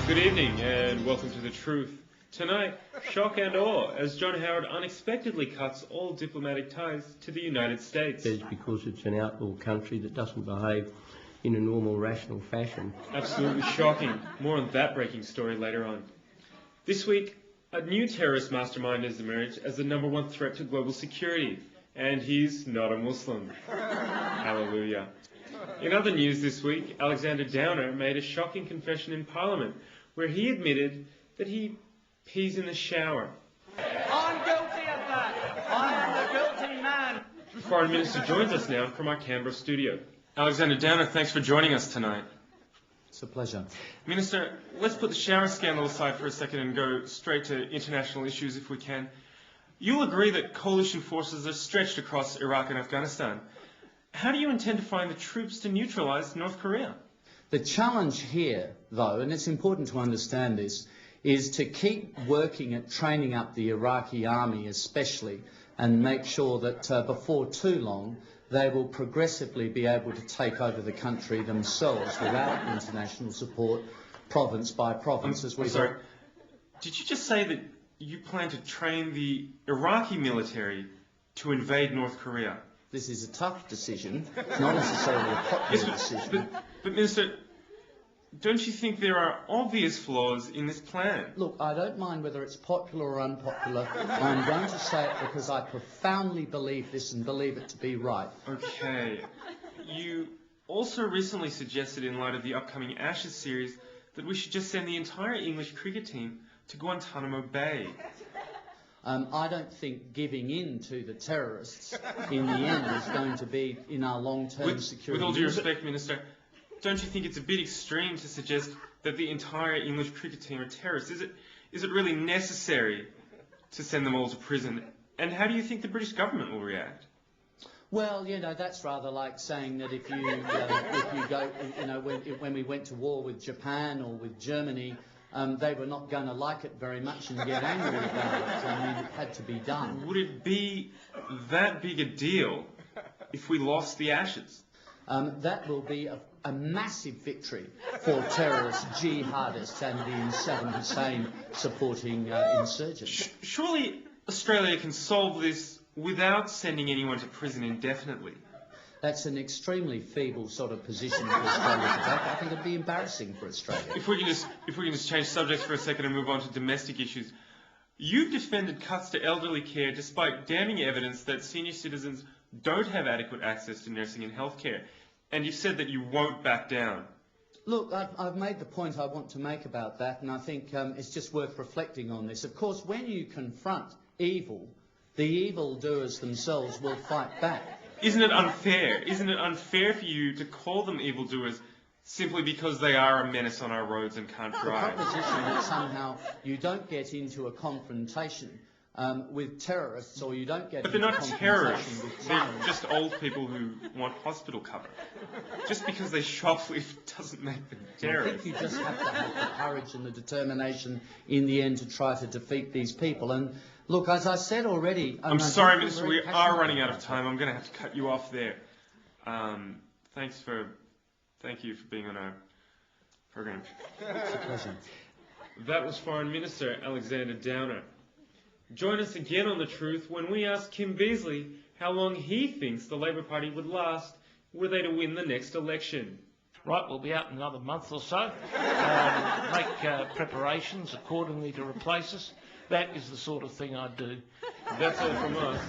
Good evening and welcome to The Truth. Tonight, shock and awe as John Howard unexpectedly cuts all diplomatic ties to the United States. It's because it's an outlaw country that doesn't behave in a normal, rational fashion. Absolutely shocking. More on that breaking story later on. This week, a new terrorist mastermind has emerged as the #1 threat to global security, and he's not a Muslim. Hallelujah. In other news this week, Alexander Downer made a shocking confession in Parliament where he admitted that he pees in the shower. I'm guilty of that. I am the guilty man. Foreign Minister joins us now from our Canberra studio. Alexander Downer, thanks for joining us tonight. It's a pleasure. Minister, let's put the shower scandal aside for a second and go straight to international issues if we can. You'll agree that coalition forces are stretched across Iraq and Afghanistan. How do you intend to find the troops to neutralise North Korea? The challenge here, though, and it's important to understand this, is to keep working at training up the Iraqi army especially and make sure that before too long they will progressively be able to take over the country themselves without international support, province by province. I'm sorry, did you just say that you plan to train the Iraqi military to invade North Korea? This is a tough decision, not necessarily a popular decision. But Minister, don't you think there are obvious flaws in this plan? Look, I don't mind whether it's popular or unpopular. I'm going to say it because I profoundly believe this and believe it to be right. Okay. You also recently suggested, in light of the upcoming Ashes series, that we should just send the entire English cricket team to Guantanamo Bay. I don't think giving in to the terrorists in the end is going to be in our long-term security. With all due respect, Minister, don't you think it's a bit extreme to suggest that the entire English cricket team are terrorists? Is it really necessary to send them all to prison? And how do you think the British government will react? Well, you know, that's rather like saying that if you go, you know, when we went to war with Japan or with Germany, they were not going to like it very much and get angry about it. I mean, it had to be done. Would it be that big a deal if we lost the Ashes? That will be a massive victory for terrorists, jihadists and the Saddam Hussein supporting insurgents. Surely Australia can solve this without sending anyone to prison indefinitely. That's an extremely feeble sort of position for Australia to take. I think it'd be embarrassing for Australia. If we can just change subjects for a second and move on to domestic issues. You've defended cuts to elderly care despite damning evidence that senior citizens don't have adequate access to nursing and healthcare, and you've said that you won't back down. Look, I've made the point I want to make about that, and I think it's just worth reflecting on this. Of course, when you confront evil, the evildoers themselves will fight back. Isn't it unfair? Isn't it unfair for you to call them evildoers simply because they are a menace on our roads and can't drive? The proposition that somehow you don't get into a confrontation with terrorists, or you don't get But they're into not confrontation terrorists. with They're tyrants. just old people who want hospital cover. Just because they shoplift doesn't make them I terrorists. think you just have to have the courage and the determination in the end to try to defeat these people. And look, as I said already... I'm sorry, Minister, we are running out of time. I'm going to have to cut you off there. Thank you for being on our program. It's a pleasure. That was Foreign Minister Alexander Downer. Join us again on The Truth when we ask Kim Beazley how long he thinks the Labor Party would last were they to win the next election. Right, we'll be out in another month or so. Make preparations accordingly to replace us. That is the sort of thing I'd do. That's all from us.